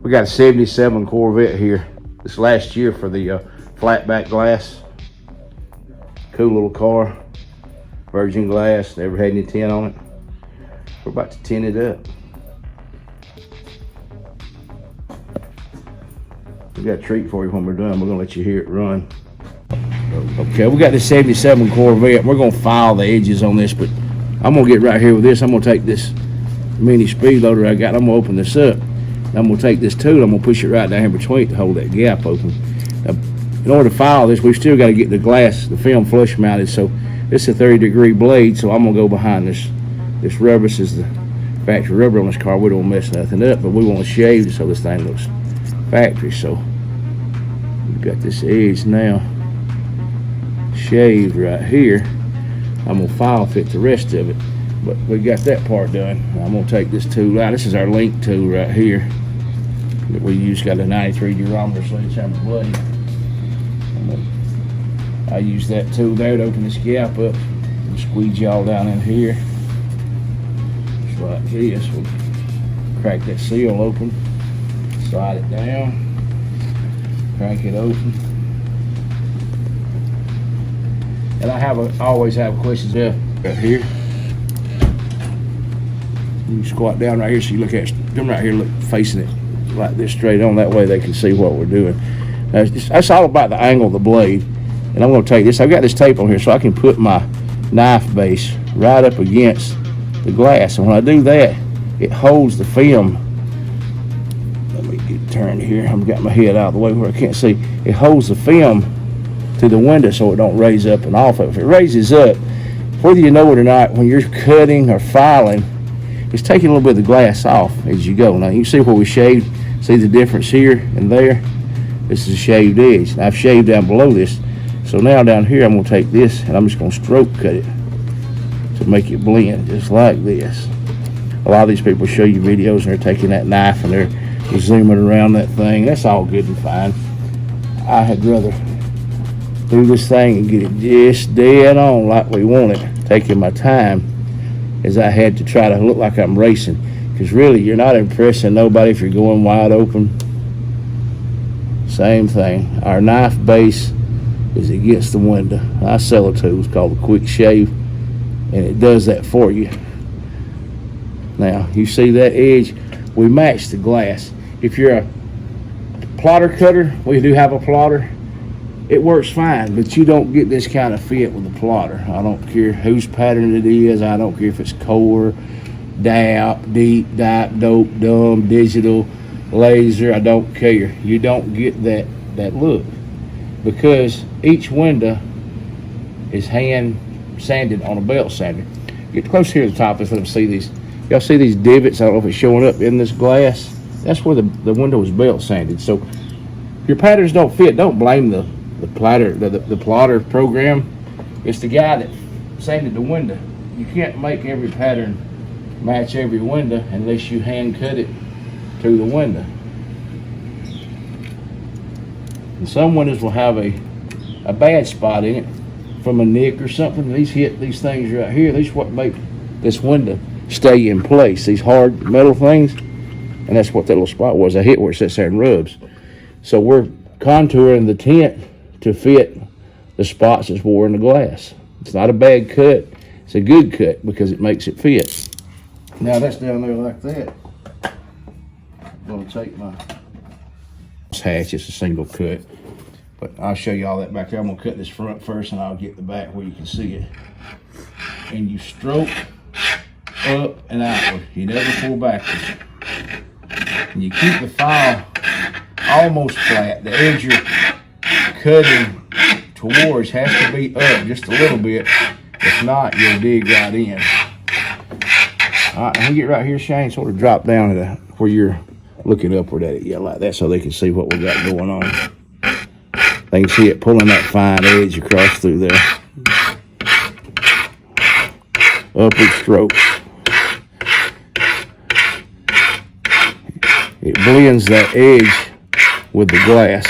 We got a 77 Corvette here. This last year for the flat back glass. Cool little car. Virgin glass, never had any tint on it. We're about to tint it up. We got a treat for you when we're done. We're gonna let you hear it run. Okay, we got this 77 Corvette. We're gonna file the edges on this, but I'm gonna get right here with this. I'm gonna take this mini speed loader I got. I'm gonna open this up. I'm gonna take this tool. I'm gonna push it right down here between to hold that gap open. Now, in order to file this, we've still got to get the glass, the film flush mounted. So this is a 30-degree blade. So I'm gonna go behind this. This rubber. This is the factory rubber on this car. We don't mess nothing up, but we want to shave so this thing looks factory. So we've got this edge now shaved right here. I'm gonna file fit the rest of it, but we got that part done. I'm gonna take this tool out. This is our link tool right here that we use. Got a 93 durometer sledgehammer blade. I use that tool there to open this gap up and squeeze y'all down in here. Just like this. We'll crack that seal open, slide it down, crank it open. And I always have questions right here. You can squat down right here so you look at them right here, look facing it like this straight on. That way they can see what we're doing. Now, that's all about the angle of the blade. And I'm going to take this. I've got this tape on here so I can put my knife base right up against the glass. And when I do that, it holds the film. Let me get turned here. I've got my head out of the way where I can't see. It holds the film to the window so it don't raise up and off. If it raises up, whether you know it or not, when you're cutting or filing, it's taking a little bit of the glass off as you go. Now you can see where we shaved. See the difference here and there? This is a shaved edge. Now I've shaved down below this. So now down here I'm going to take this and I'm just going to stroke cut it to make it blend just like this. A lot of these people show you videos and they're taking that knife and they're zooming around that thing. That's all good and fine. I had rather do this thing and get it just dead on like we want it, taking my time as I had to try to look like I'm racing, because really you're not impressing nobody if you're going wide open. Same thing. Our knife base is against the window. I sell a tool, it's called a quick shave, and it does that for you. Now you see that edge, we match the glass. If you're a plotter cutter, we do have a plotter, it works fine, but you don't get this kind of fit with a plotter. I don't care whose pattern it is. I don't care if it's core, DAP, deep, dope, dumb, digital, laser. I don't care. You don't get that look because each window is hand sanded on a belt sander. Get close here to the top. Let's let them see these. Y'all see these divots? I don't know if it's showing up in this glass. That's where the window is belt sanded. So if your patterns don't fit, don't blame the plotter program. It's the guy that sanded the window. You can't make every pattern match every window unless you hand cut it to the window. And some windows will have a bad spot in it from a nick or something. These hit these things right here. These what make this window stay in place. These hard metal things, and that's what that little spot was. I hit where it sits there and rubs. So we're contouring the tint to fit the spots that's wore in the glass. It's not a bad cut, it's a good cut because it makes it fit. Now that's down there like that. I'm gonna take my hatch, it's a single cut, but I'll show you all that back there. I'm gonna cut this front first and I'll get the back where you can see it. And you stroke up and outward, you never pull backwards. And you keep the file almost flat. The edge you're cutting towards has to be up just a little bit. If not, you'll dig right in. All right, and you get right here, Shane, sort of drop down to where you're looking upward at it, yeah, like that, so they can see what we got going on. They can see it pulling that fine edge across through there. Upward strokes. It blends that edge with the glass.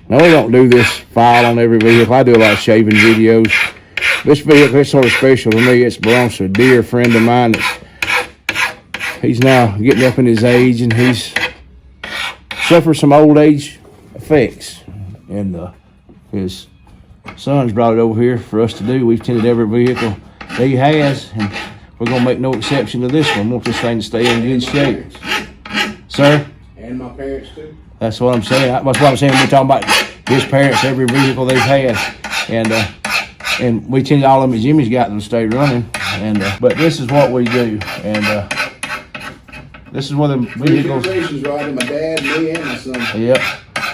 Now we don't do this file on every vehicle. I do a lot of shaving videos. This vehicle is sort of special to me. It belongs to a dear friend of mine. He's now getting up in his age, and he's suffered some old age effects. And his son's brought it over here for us to do. We've tinted every vehicle that he has, and we're going to make no exception to this one. We want this thing to stay in good shape. Sir? And my parents too. That's what I'm saying. That's what I'm saying. We're talking about his parents, every vehicle they've had. And we tinted all of them that Jimmy's got them to stay running. But this is what we do. And this is one of the vehicles. 3 generations riding, my dad, me, and my son. Yep.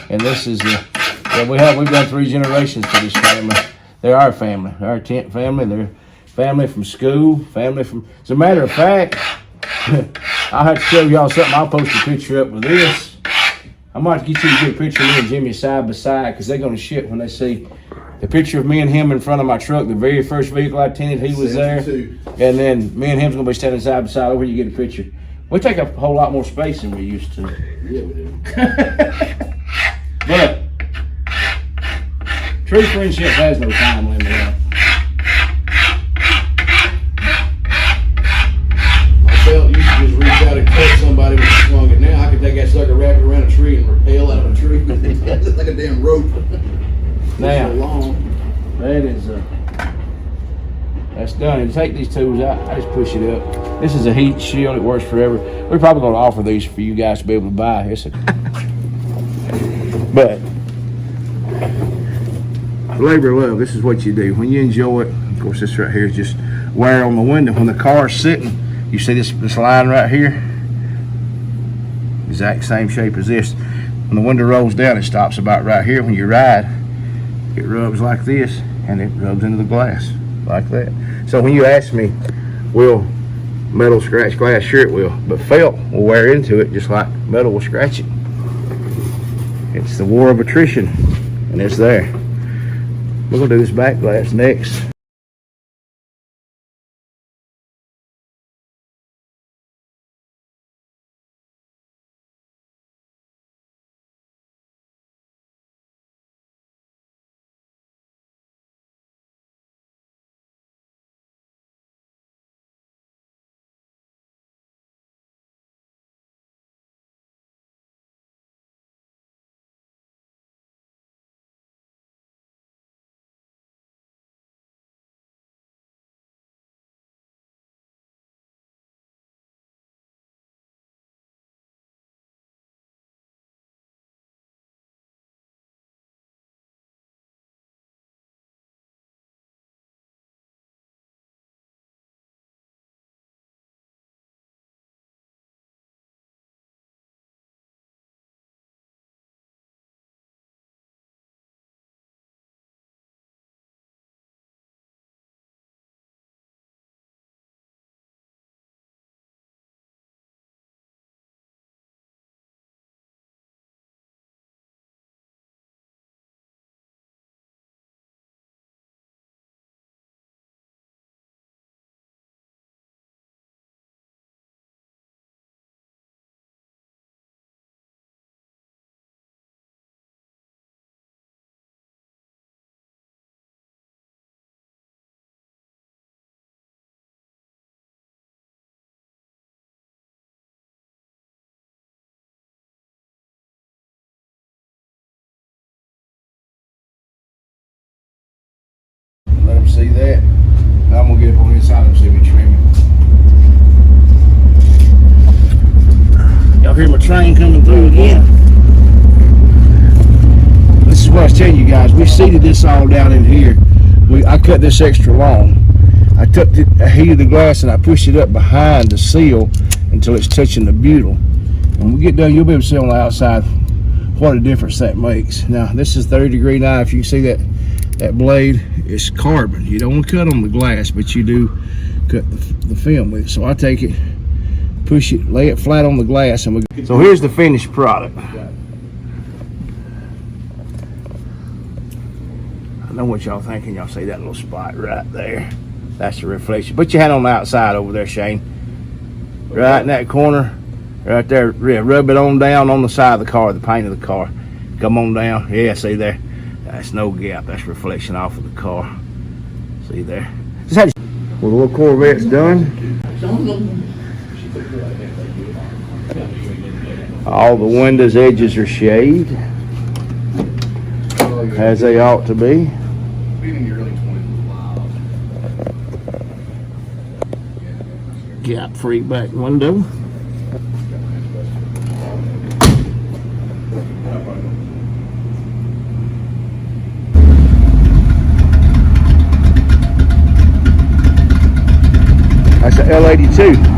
And this is we've done 3 generations for this family. They're our family. Our tent family. They're family from school, family from, as a matter of fact, I'll have to show y'all something. I'll post a picture up with this. I might get you a good picture of me and Jimmy side by side, because they're going to shit when they see the picture of me and him in front of my truck. The very first vehicle I tinted, he was there. And then me and him's going to be standing side by side over here. You get a picture. We take a whole lot more space than we used to. Yeah, we do. But true friendship has no time limit on it. You should just reach out and cut somebody when you swung it. Now I can take that sucker, wrap it around a tree, and rappel out of a tree. It's like a damn rope. Now, so long. That is that's done. And take these tools out, I just push it up. This is a heat shield. It works forever. We're probably going to offer these for you guys to be able to buy. But labor of love. This is what you do when you enjoy it. Of course, this right here is just wear on the window. When the car's sitting, you see this line right here, exact same shape as this. When the window rolls down, it stops about right here. When you ride, it rubs like this, and it rubs into the glass like that. So when you ask me, will metal scratch glass? Sure it will, but felt will wear into it just like metal will scratch it. It's the war of attrition, and it's there. We're gonna do this back glass next. Let them see that. Now I'm gonna get up on the inside and see me trimming. Y'all hear my train coming through again? This is what I was telling you guys. We seeded this all down in here. I cut this extra long. I heated the glass and I pushed it up behind the seal until it's touching the butyl. When we get done, you'll be able to see on the outside what a difference that makes. Now this is 30-degree knife. You can see that blade is carbon. You don't want to cut on the glass, but you do cut the film with it. So I take it, push it, lay it flat on the glass, and so here's the finished product. I know what y'all thinking. Y'all see that little spot right there? That's the reflection. Put your hand on the outside over there, Shane. Right in that corner, right there. Yeah, rub it on down on the side of the car, the paint of the car. Come on down. Yeah, see there? That's no gap. That's reflection off of the car. See there. Just had well, the little Corvette's done. All the windows edges are shaved, as they ought to be. Gap free back window. That's a L82.